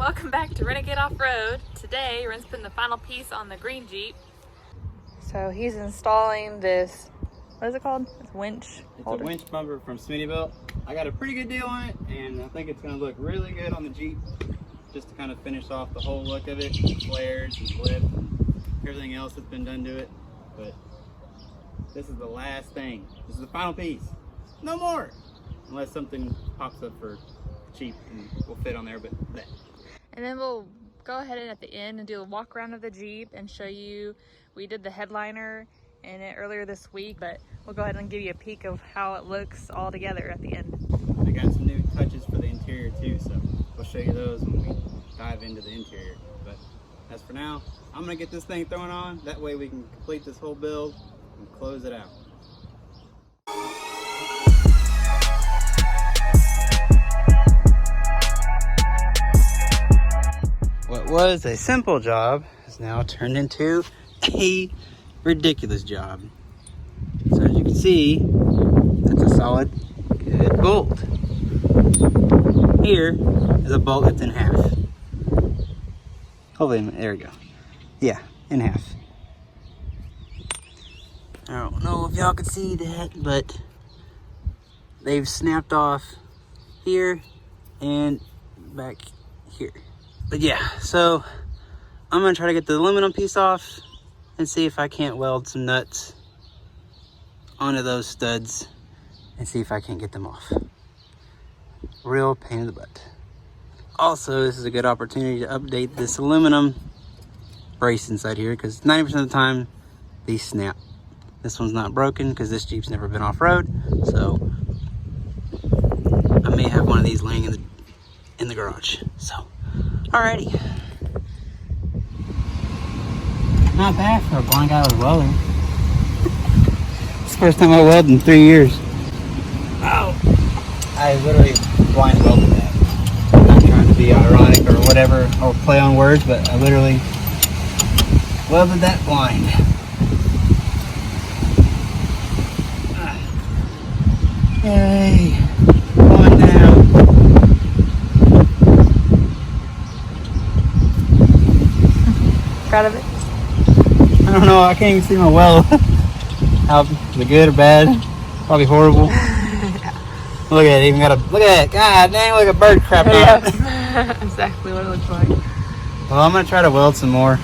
Welcome back to Wrenegade Offroad. Today, Ren's putting the final piece on the green Jeep. So he's installing this, what is it called? It's winch holder. It's a winch bumper from Smittybuilt. I got a pretty good deal on it, and I think it's going to look really good on the Jeep, just to kind of finish off the whole look of it, flares and blip, and everything else that's been done to it. But this is the last thing. This is the final piece. No more, unless something pops up for cheap and will fit on there. But that. And then we'll go ahead and at the end and do a walk around of the Jeep and show you, we did the headliner in it earlier this week, but we'll go ahead and give you a peek of how it looks all together at the end. I got some new touches for the interior too, so we'll show you those when we dive into the interior. But as for now, I'm gonna get this thing thrown on, that way we can complete this whole build and close it out. What was a simple job is now turned into a ridiculous job. So as you can see, that's a solid, good bolt. Here is a bolt that's in half. Hopefully, there we go. Yeah, in half. I don't know if y'all can see that, but they've snapped off here and back here. But yeah, so I'm gonna try to get the aluminum piece off and see if I can't weld some nuts onto those studs and see if I can't get them off. Real pain in the butt. Also, this is a good opportunity to update this aluminum brace inside here, because 90% of the time these snap. This one's not broken because this Jeep's never been off-road, so I may have one of these laying in the garage. So alrighty. Not bad for a blind guy with welding. It's the first time I welded in 3 years. Ow. I literally blind welded that. I'm not trying to be ironic or whatever, or play on words, but I literally welded that blind. Yay. Going down. Proud of it? I don't know, I can't even see my weld. How, is it good or bad? Probably horrible. Yeah. Look at it, even got a, look at it, god dang, like a bird crap on it. Yeah. Exactly what it looks like. Well, I'm gonna try to weld some more.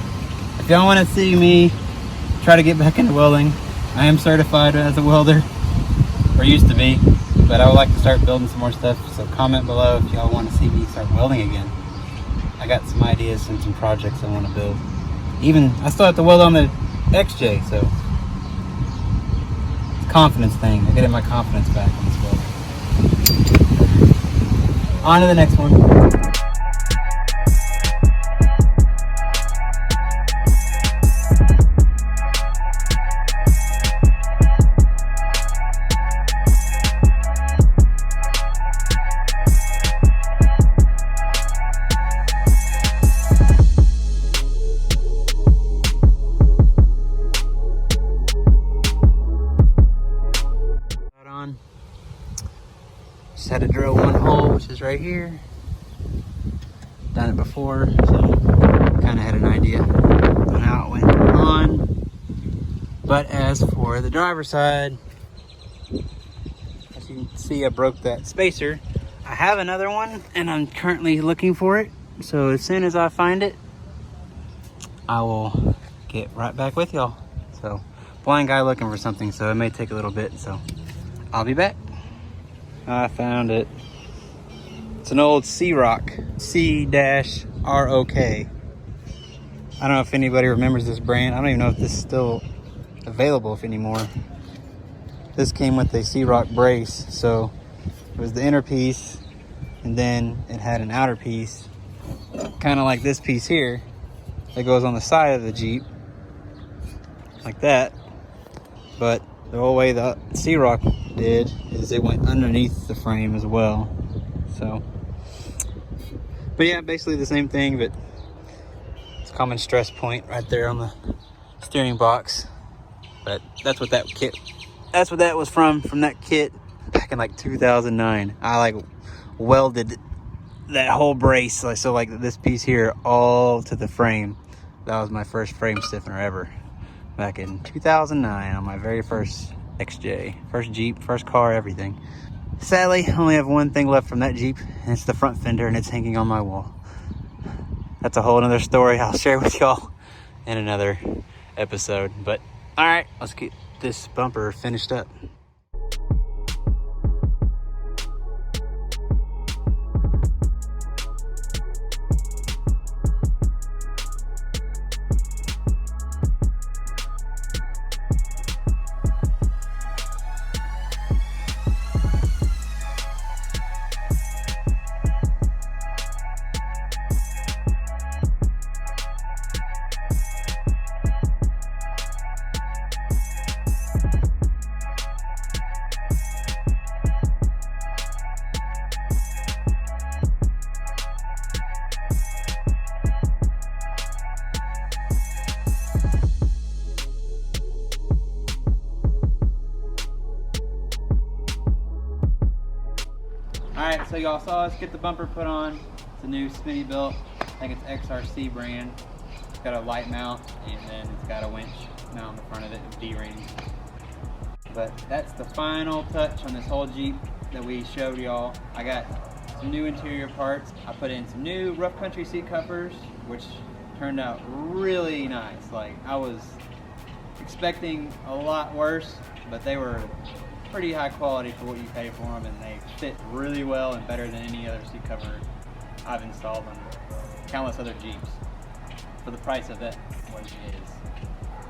If y'all wanna see me try to get back into welding, I am certified as a welder, or used to be, but I would like to start building some more stuff, so comment below if y'all wanna see me start welding again. I got some ideas and some projects I wanna build. Even, I still have to weld on the XJ, so it's a confidence thing. I'm getting my confidence back on this weld. On to the next one. Just had to drill one hole, which is right here. Done it before, so kind of had an idea on how it went on. But as for the driver's side, as you can see, I broke that spacer. I have another one, and I'm currently looking for it. So as soon as I find it, I will get right back with y'all. So, blind guy looking for something, so it may take a little bit. So, I'll be back. I found it. It's an old C-Rock, C-R-O-K. I don't know if anybody remembers this brand. I don't even know if this is still available anymore. This came with a C-Rock brace, so it was the inner piece, and then it had an outer piece, kind of like this piece here, that goes on the side of the Jeep, like that. But the whole way the C-Rock did is it went underneath the frame as well. So, but yeah, basically the same thing, but it's a common stress point right there on the steering box. But that's what that was from that kit back in like 2009. I like welded that whole brace, so like this piece here all to the frame. That was my first frame stiffener ever back in 2009 on my very first XJ. First Jeep, first car, everything. Sadly, I only have one thing left from that Jeep, and it's the front fender, and it's hanging on my wall. That's a whole another story I'll share with y'all in another episode. But all right, let's get this bumper finished up. Alright, so y'all saw us get the bumper put on. It's a new Smitty built. I think it's XRC brand. It's got a light mount, and then it's got a winch mount in the front of it with D-rings. But that's the final touch on this whole Jeep that we showed y'all. I got some new interior parts. I put in some new rough country seat covers, which turned out really nice. Like, I was expecting a lot worse, but they were pretty high quality for what you pay for them, and they fit really well and better than any other seat cover I've installed on countless other Jeeps for the price of it, what it is.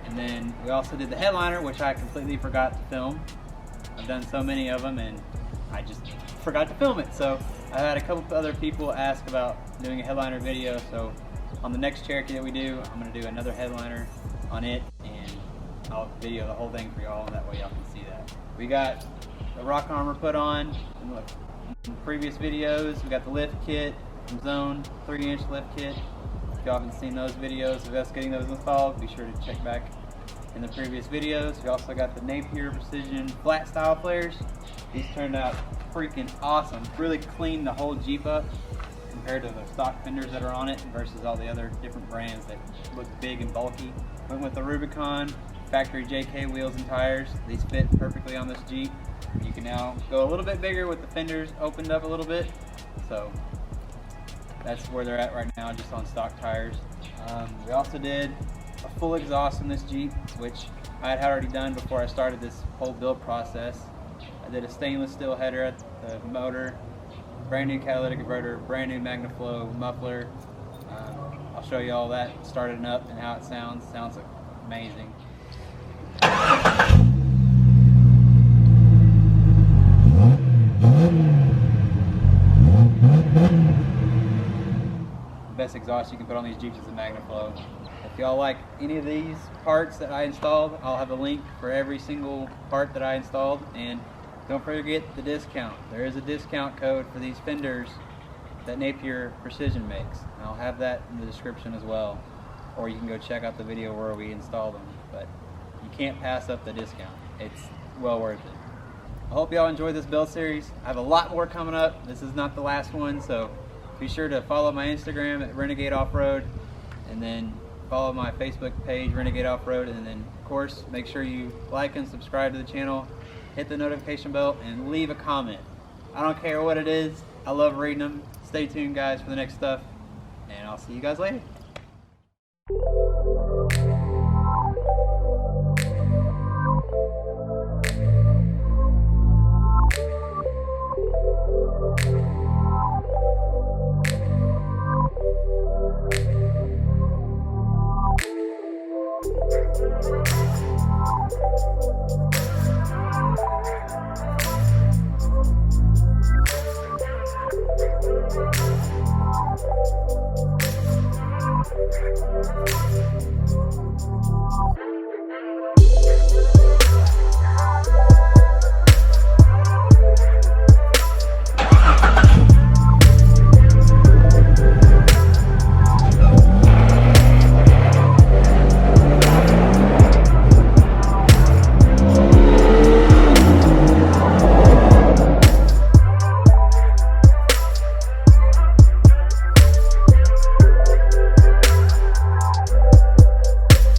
And then we also did the headliner, which I completely forgot to film. I've done so many of them and I just forgot to film it. So I had a couple of other people ask about doing a headliner video, so on the next Cherokee that we do, I'm going to do another headliner on it, and I'll video the whole thing for y'all, and that way y'all can see that. We got the rock armor put on in the previous videos. We got the lift kit from Zone, 3-inch lift kit. If y'all haven't seen those videos of us getting those installed, be sure to check back in the previous videos. We also got the Napier Precision flat style flares. These turned out freaking awesome. Really cleaned the whole Jeep up compared to the stock fenders that are on it versus all the other different brands that look big and bulky. Went with the Rubicon factory JK wheels and tires. These fit perfectly on this Jeep. You can now go a little bit bigger with the fenders opened up a little bit. So that's where they're at right now, just on stock tires. We also did a full exhaust on this Jeep, which I had already done before I started this whole build process. I did a stainless steel header at the motor, brand new catalytic converter, brand new MagnaFlow muffler. I'll show you all that starting up and how it sounds. Sounds amazing. The best exhaust you can put on these Jeeps is the MagnaFlow. If y'all like any of these parts that I installed, I'll have a link for every single part that I installed, and don't forget the discount. There is a discount code for these fenders that Napier Precision makes. I'll have that in the description as well, or you can go check out the video where we install them. But you can't pass up the discount. It's well worth it. I hope y'all enjoyed this build series. I have a lot more coming up. This is not the last one, so be sure to follow my Instagram at Wrenegade Offroad, and then follow my Facebook page, Wrenegade Offroad, and then of course make sure you like and subscribe to the channel, hit the notification bell, and leave a comment. I don't care what it is. I love reading them. Stay tuned, guys, for the next stuff, and I'll see you guys later.